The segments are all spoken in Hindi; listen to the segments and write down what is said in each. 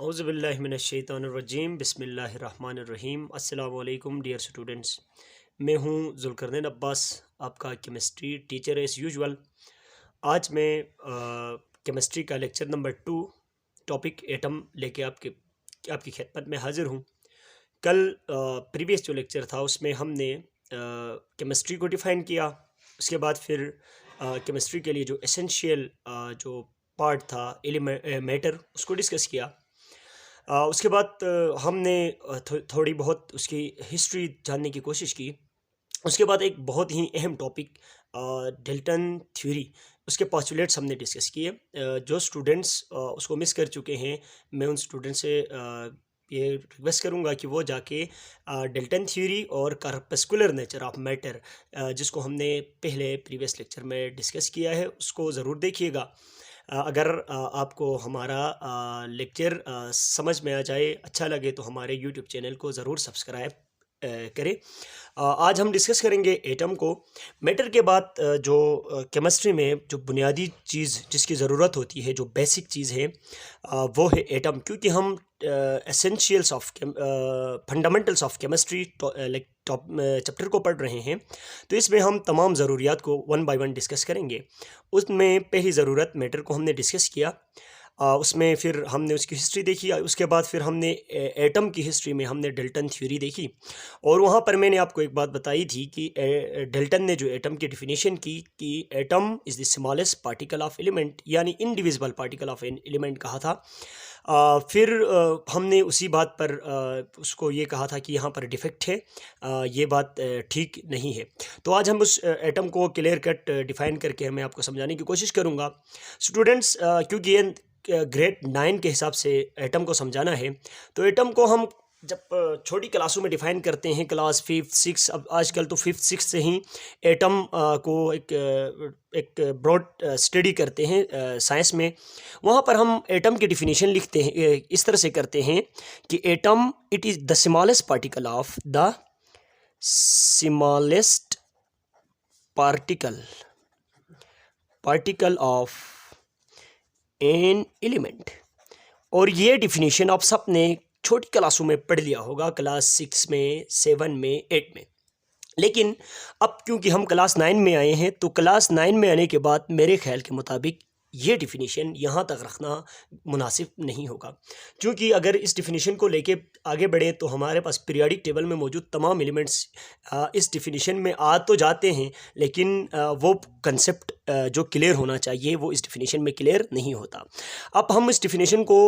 औज़ुबिल्लाहिमिनश्शैतानिर्रजीम बिस्मिल्लाहिर्रहमानिर्रहीम। अस्सलामु अलैकुम डियर स्टूडेंट्स, मैं हूँ ज़ुल्करनैन अब्बास, आपका केमिस्ट्री टीचर एज़ यूजुअल। आज मैं केमिस्ट्री का लेक्चर नंबर 2 टॉपिक एटम लेके आपकी खिदमत में हाज़िर हूँ। कल प्रीवियस जो लेक्चर था उसमें हमने केमिस्ट्री को डिफ़ाइन किया, उसके बाद फिर केमिस्ट्री के लिए जो एसेंशियल जो पार्ट था मैटर उसको डिस्कस किया। उसके बाद हमने थोड़ी बहुत उसकी हिस्ट्री जानने की कोशिश की। उसके बाद एक बहुत ही अहम टॉपिक डेल्टन थ्योरी, उसके पोस्टुलेट्स हमने डिस्कस किए। जो स्टूडेंट्स उसको मिस कर चुके हैं, मैं उन स्टूडेंट से ये रिक्वेस्ट करूंगा कि वो जाके डेल्टन थ्योरी और कार्पस्कुलर नेचर ऑफ मैटर, जिसको हमने पहले प्रीवियस लेक्चर में डिस्कस किया है, उसको ज़रूर देखिएगा। अगर आपको हमारा लेक्चर समझ में आ जाए, अच्छा लगे, तो हमारे यूट्यूब चैनल को ज़रूर सब्सक्राइब करें। आज हम डिस्कस करेंगे एटम को। मैटर के बाद जो केमिस्ट्री में जो बुनियादी चीज़ जिसकी ज़रूरत होती है, जो बेसिक चीज़ है, वो है एटम। क्योंकि हम essentials of fundamentals of chemistry like top chapter को पढ़ रहे हैं, तो इसमें हम तमाम ज़रूरियात को वन बाय वन डिस्कस करेंगे। उसमें पहली ज़रूरत मैटर को हमने डिस्कस किया, उसमें फिर हमने उसकी हिस्ट्री देखी। उसके बाद फिर हमने एटम की हिस्ट्री में हमने डेल्टन थ्योरी देखी, और वहाँ पर मैंने आपको एक बात बताई थी कि डेल्टन ने जो एटम की डिफिनीशन की कि atom is the smallest particle of element, यानी indivisible particle of an element कहा था। फिर हमने उसी बात पर उसको ये कहा था कि यहाँ पर डिफेक्ट है, ये बात ठीक नहीं है। तो आज हम उस एटम को क्लियर कट डिफ़ाइन करके मैं आपको समझाने की कोशिश करूँगा स्टूडेंट्स। क्योंकि ये ग्रेड 9 के हिसाब से एटम को समझाना है, तो एटम को हम जब छोटी क्लासों में डिफ़ाइन करते हैं, क्लास 5, 6, अब आजकल तो 5, 6 से ही एटम को एक ब्रॉड स्टडी करते हैं साइंस में। वहाँ पर हम एटम की डिफिनीशन लिखते हैं, इस तरह से करते हैं कि atom it is the smallest particle of the smallest particle of an element. और ये डिफिनीशन आप सब ने छोटी क्लासों में पढ़ लिया होगा, क्लास 6 में, 7 में, 8 में। लेकिन अब क्योंकि हम क्लास 9 में आए हैं, तो क्लास 9 में आने के बाद मेरे ख्याल के मुताबिक ये डिफिनीशन यहाँ तक रखना मुनासिब नहीं होगा। क्योंकि अगर इस डिफिनीशन को लेके आगे बढ़े तो हमारे पास पीरियोडिक टेबल में मौजूद तमाम एलिमेंट्स इस डिफिनीशन में आ तो जाते हैं, लेकिन वो कंसेप्ट जो क्लियर होना चाहिए वो इस डिफिनीशन में क्लियर नहीं होता। अब हम इस डिफिनीशन को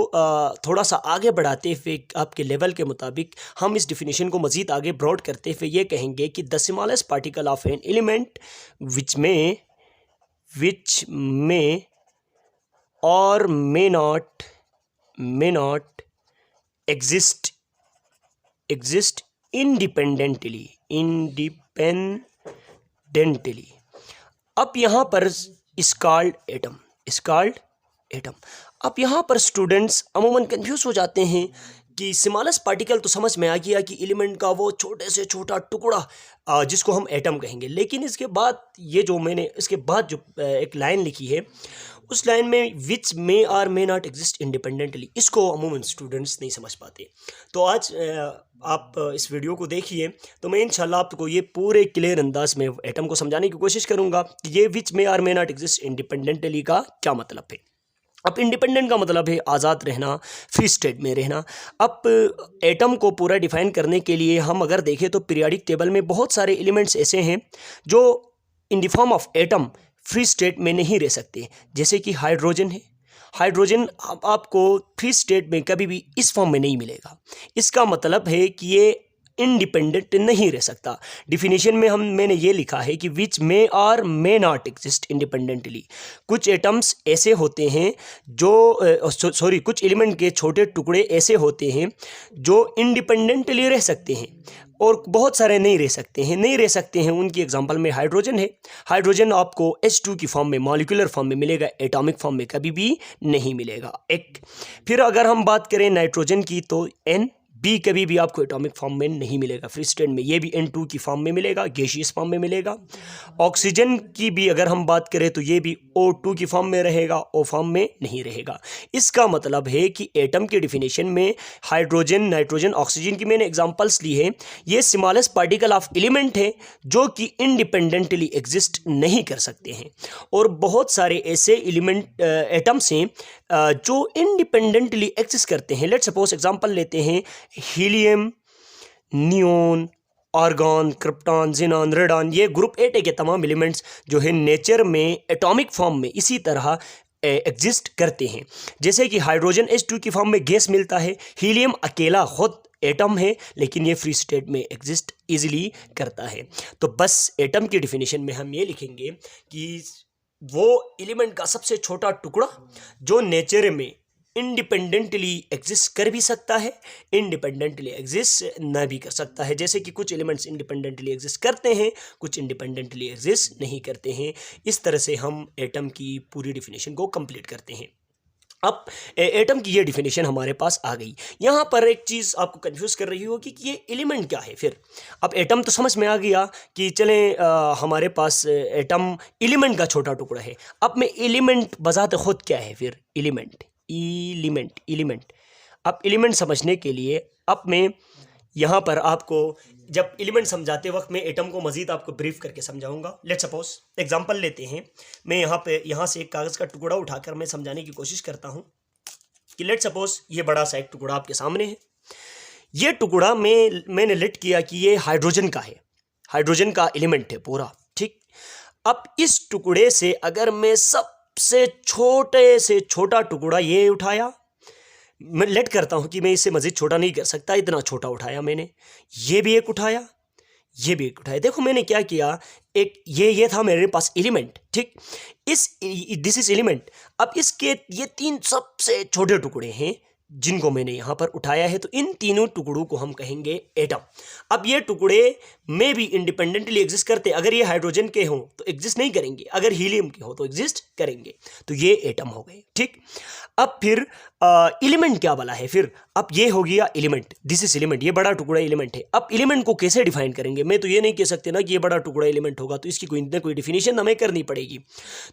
थोड़ा सा आगे बढ़ाते हुए, आपके लेवल के मुताबिक हम इस डिफिनीशन को मज़ीद आगे ब्रॉड करते हुए ये कहेंगे कि the smallest particle of an element which में or may not exist independently। अब यहाँ पर is called atom। अब यहाँ पर स्टूडेंट्स अमूमन कंफ्यूज हो जाते हैं कि स्मॉलेस्ट पार्टिकल तो समझ में आ गया कि एलिमेंट का वो छोटे से छोटा टुकड़ा जिसको हम एटम कहेंगे। लेकिन इसके बाद इसके बाद जो एक लाइन लिखी है, उस लाइन में which may or may not exist independently, इसको अमूमन स्टूडेंट्स नहीं समझ पाते। तो आज आप इस वीडियो को देखिए, तो मैं इंशाल्लाह आपको ये पूरे क्लियर अंदाज में एटम को समझाने की कोशिश करूँगा कि ये which may or may not exist independently का क्या मतलब है। अब इंडिपेंडेंट का मतलब है आज़ाद रहना, फ्री स्टेट में रहना। अब एटम को पूरा डिफाइन करने के लिए हम अगर देखें तो पीरियोडिक टेबल में बहुत सारे एलिमेंट्स ऐसे हैं जो in the form of atom free state में नहीं रह सकते। जैसे कि हाइड्रोजन है। हाइड्रोजन आपको फ्री स्टेट में कभी भी इस फॉर्म में नहीं मिलेगा। इसका मतलब है कि ये इंडिपेंडेंट नहीं रह सकता। डिफिनीशन में मैंने ये लिखा है कि which may or may not exist independently. कुछ एटम्स ऐसे होते हैं जो कुछ एलिमेंट के छोटे टुकड़े ऐसे होते हैं जो इंडिपेंडेंटली रह सकते हैं, और बहुत सारे नहीं रह सकते हैं। उनकी एग्जांपल में हाइड्रोजन है। हाइड्रोजन आपको H2 की फॉर्म में, मॉलिक्यूलर फॉर्म में मिलेगा, एटॉमिक फॉर्म में कभी भी नहीं मिलेगा। एक फिर अगर हम बात करें नाइट्रोजन की, तो बी कभी भी आपको एटॉमिक फॉर्म में नहीं मिलेगा फ्री स्टेट में, ये भी N2 की फॉर्म में मिलेगा, गैसियस फॉर्म में मिलेगा। ऑक्सीजन की भी अगर हम बात करें तो ये भी O2 की फॉर्म में रहेगा, O फॉर्म में नहीं रहेगा। इसका मतलब है कि एटम के डिफिनेशन में हाइड्रोजन, नाइट्रोजन, ऑक्सीजन की मैंने एग्जांपल्स ली है, ये स्मॉलेस्ट पार्टिकल ऑफ एलिमेंट है जो कि इंडिपेंडेंटली एग्जिस्ट नहीं कर सकते हैं। और बहुत सारे ऐसे एलिमेंट एटम्स हैं जो इंडिपेंडेंटली एग्जिस्ट करते हैं। लेट्स सपोज एग्जांपल लेते हैं helium, neon, argon, krypton, xenon, radon, ये ग्रुप 8 के तमाम एलिमेंट्स जो है नेचर में एटॉमिक फॉर्म में इसी तरह एग्जिस्ट करते हैं। जैसे कि हाइड्रोजन H2 की फॉर्म में गैस मिलता है, हीलियम अकेला खुद एटम है लेकिन ये फ्री स्टेट में एग्जिस्ट इजीली करता है। तो बस एटम की डिफिनेशन में हम ये लिखेंगे कि वो एलिमेंट का सबसे छोटा टुकड़ा जो नेचर में इंडिपेंडेंटली एग्जिस्ट कर भी सकता है, इंडिपेंडेंटली एग्जिस्ट ना भी कर सकता है। जैसे कि कुछ एलिमेंट्स इंडिपेंडेंटली एग्जिस्ट करते हैं, कुछ इंडिपेंडेंटली एग्जिस्ट नहीं करते हैं। इस तरह से हम एटम की पूरी डिफिनेशन को कंप्लीट करते हैं। अब एटम की ये डिफिनेशन हमारे पास आ गई। यहाँ पर एक चीज़ आपको कंफ्यूज कर रही होगी कि ये एलिमेंट क्या है। फिर अब एटम तो समझ में आ गया कि चलें हमारे पास एटम एलिमेंट का छोटा टुकड़ा है। अब मैं एलिमेंट बजाते खुद क्या है फिर, एलिमेंट अब एलिमेंट समझने के लिए अब मैं यहाँ पर आपको जब एलिमेंट समझाते वक्त मैं एटम को मज़ीद आपको ब्रीफ करके समझाऊंगा। लेट्स सपोज एग्जांपल लेते हैं, मैं यहाँ से एक कागज़ का टुकड़ा उठाकर मैं समझाने की कोशिश करता हूँ कि लेट्स सपोज ये बड़ा सा एक टुकड़ा आपके सामने है। ये टुकड़ा मैंने लेट किया कि ये हाइड्रोजन का है, हाइड्रोजन का एलिमेंट है पूरा, ठीक। अब इस टुकड़े से अगर मैं सबसे छोटे से छोटा टुकड़ा ये उठाया, मैं लेट करता हूँ कि मैं इसे मज़ीद छोटा नहीं कर सकता, इतना छोटा उठाया मैंने, ये भी एक उठाया, ये भी एक उठाया। देखो मैंने क्या किया, एक ये था मेरे पास एलिमेंट, ठीक। This is element. अब इसके ये 3 सबसे छोटे टुकड़े हैं जिनको मैंने यहाँ पर उठाया है, तो इन तीनों टुकड़ों को हम कहेंगे एटम। अब ये टुकड़े में भी इंडिपेंडेंटली एग्जिस्ट करते, अगर ये हाइड्रोजन के हों तो एग्जिस्ट नहीं करेंगे, अगर हीलियम के हो तो एग्जिस्ट करेंगे, तो ये एटम हो गए, ठीक। अब फिर एलिमेंट क्या वाला है फिर, अब ये हो गया एलिमेंट, दिस इज एलिमेंट, ये बड़ा टुकड़ा एलिमेंट है। अब एलिमेंट को कैसे डिफाइन करेंगे, मैं तो ये नहीं कह सकते ना कि ये बड़ा टुकड़ा एलिमेंट होगा, तो इसकी कोई ना कोई डिफिनेशन हमें करनी पड़ेगी।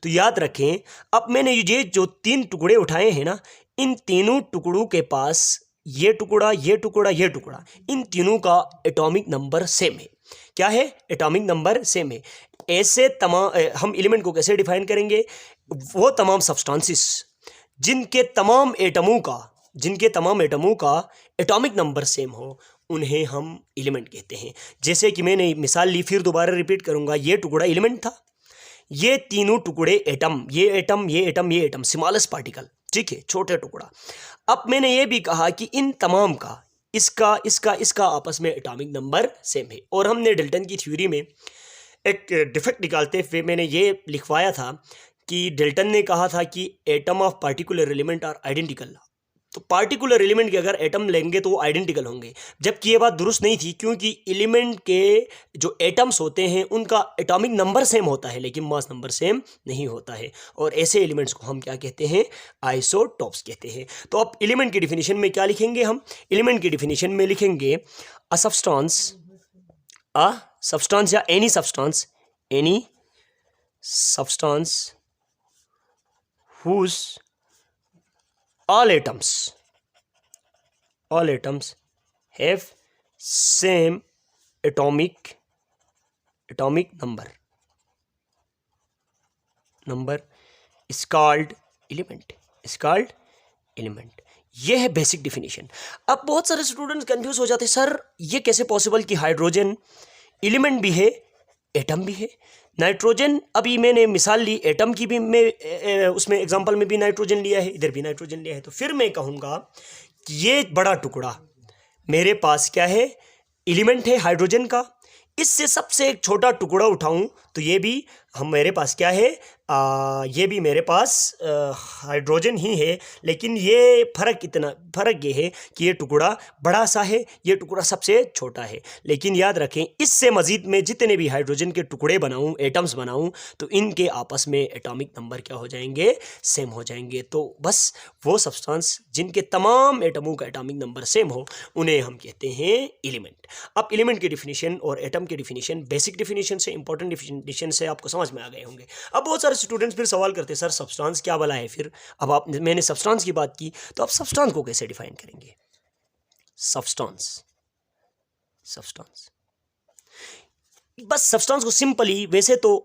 तो याद रखें, अब मैंने ये जो 3 टुकड़े उठाए हैं ना, इन तीनों टुकड़ों के पास ये टुकड़ा, ये टुकड़ा, ये टुकड़ा, इन तीनों का एटॉमिक नंबर सेम है। क्या है, एटॉमिक नंबर सेम है। ऐसे तमाम हम एलिमेंट को कैसे डिफाइन करेंगे, वो तमाम सब्सटेंसेस जिनके तमाम एटमों का एटॉमिक नंबर सेम हो, उन्हें हम एलिमेंट कहते हैं। जैसे कि मैंने मिसाल ली, फिर दोबारा रिपीट करूंगा, ये टुकड़ा एलिमेंट था, ये तीनों टुकड़े एटम, ये एटम, ये एटम, ये एटम, स्मॉलेस्ट पार्टिकल, ठीक है, छोटे टुकड़ा। अब मैंने ये भी कहा कि इन तमाम का इसका आपस में एटॉमिक नंबर सेम है। और हमने डाल्टन की थ्योरी में एक डिफेक्ट निकालते हुए मैंने ये लिखवाया था कि डाल्टन ने कहा था कि atom of particular element are identical. तो पार्टिकुलर एलिमेंट के अगर एटम लेंगे तो वो आइडेंटिकल होंगे, जबकि ये बात दुरुस्त नहीं थी, क्योंकि एलिमेंट के जो एटम्स होते हैं उनका एटॉमिक नंबर सेम होता है लेकिन मास नंबर सेम नहीं होता है। और ऐसे एलिमेंट्स को हम क्या कहते हैं, आइसोटॉप्स कहते हैं। तो अब एलिमेंट की डिफिनेशन में क्या लिखेंगे हम, एलिमेंट की डिफिनेशन में लिखेंगे अ सब्सटेंस या any substance whose all atoms have same atomic number is called element, ये है बेसिक डिफिनेशन। अब बहुत सारे स्टूडेंट्स कंफ्यूज हो जाते हैं, सर ये कैसे पॉसिबल कि हाइड्रोजन एलिमेंट भी है एटम भी है, नाइट्रोजन, अभी मैंने मिसाल ली एटम की भी, मैं उसमें एग्जांपल में भी नाइट्रोजन लिया है, इधर भी नाइट्रोजन लिया है, तो फिर मैं कहूँगा कि ये बड़ा टुकड़ा मेरे पास क्या है, एलिमेंट है हाइड्रोजन का, इससे सबसे एक छोटा टुकड़ा उठाऊं तो ये भी मेरे पास क्या है, ये भी मेरे पास हाइड्रोजन ही है, लेकिन ये फ़र्क ये है कि ये टुकड़ा बड़ा सा है, ये टुकड़ा सबसे छोटा है। लेकिन याद रखें, इससे मज़ीद में जितने भी हाइड्रोजन के टुकड़े बनाऊं, एटम्स बनाऊं, तो इनके आपस में एटॉमिक नंबर क्या हो जाएंगे, सेम हो जाएंगे। तो बस वो सब्सटेंस जिनके तमाम एटमों का एटॉमिक नंबर सेम हो उन्हें हम कहते हैं एलिमेंट। अब एलिमेंट की डिफिनीशन और एटम की डिफिनीशन बेसिक डिफिनीशन से, इंपॉर्टेंट डिफिनीशन से आपको समझ में आ गए होंगे। अब बहुत सारे स्टूडेंट्स फिर सवाल करते हैं, सर सब्सटेंस क्या भला है फिर? अब मैंने सब्सटेंस की बात की, तो आप सब्सटेंस को कैसे डिफाइन करेंगे? सब्सटेंस बस सब्सटेंस को सिंपली, वैसे तो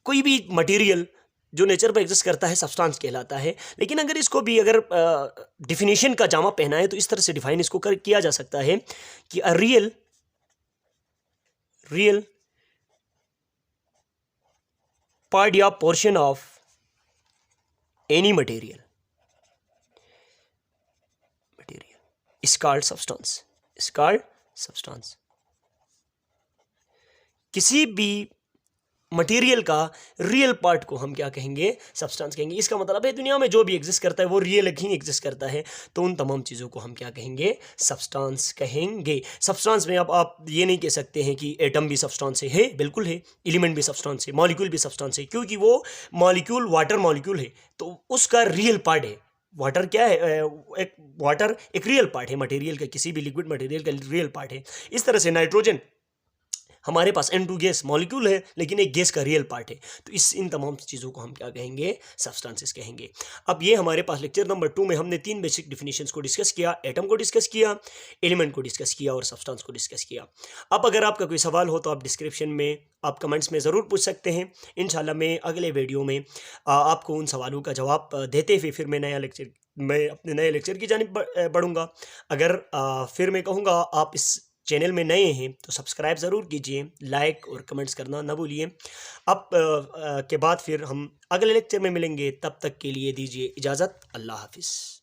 कोई भी मटेरियल जो नेचर पर एग्जिस्ट करता है सब्सटेंस कहलाता है, लेकिन अगर इसको भी अगर डिफिनीशन का जामा पहना है तो इस तरह से डिफाइन इसको किया जा सकता है कि अ रियल पार्ट या portion of any material is called substance। किसी भी मटेरियल का रियल पार्ट को हम क्या कहेंगे, सब्सटेंस कहेंगे। इसका मतलब है दुनिया में जो भी एग्जिस्ट करता है वो रियल ही एग्जिस्ट करता है, तो उन तमाम चीज़ों को हम क्या कहेंगे, सब्सटेंस कहेंगे। सब्सटेंस में अब आप ये नहीं कह सकते हैं कि एटम भी सब्सटेंस है, बिल्कुल है। एलिमेंट भी सब्सटेंस है, मॉलिक्यूल भी सब्सटेंस है, क्योंकि वो मॉलिक्यूल वाटर मॉलिक्यूल है, तो उसका रियल पार्ट है। वाटर क्या है, वाटर एक रियल पार्ट है मटेरियल का, किसी भी लिक्विड मटेरियल का रियल पार्ट है। इस तरह से नाइट्रोजन, हमारे पास N2 गैस मॉलिक्यूल है, लेकिन एक गैस का रियल पार्ट है, तो इन तमाम चीज़ों को हम क्या कहेंगे, सब्सटेंसेस कहेंगे। अब ये हमारे पास लेक्चर नंबर 2 में हमने 3 बेसिक डिफिनीशंस को डिस्कस किया, एटम को डिस्कस किया, एलिमेंट को डिस्कस किया और सब्सटेंस को डिस्कस किया। अब अगर आपका कोई सवाल हो तो आप डिस्क्रिप्शन में, आप कमेंट्स में ज़रूर पूछ सकते हैं। इंशाल्लाह मैं अगले वीडियो में आपको उन सवालों का जवाब देते हुए फिर मैं अपने नए लेक्चर की जानिब बढ़ूँगा। अगर फिर मैं कहूँगा आप इस चैनल में नए हैं तो सब्सक्राइब ज़रूर कीजिए, लाइक और कमेंट्स करना ना भूलिए। अब के बाद फिर हम अगले लेक्चर में मिलेंगे, तब तक के लिए दीजिए इजाज़त। अल्लाह हाफिज़।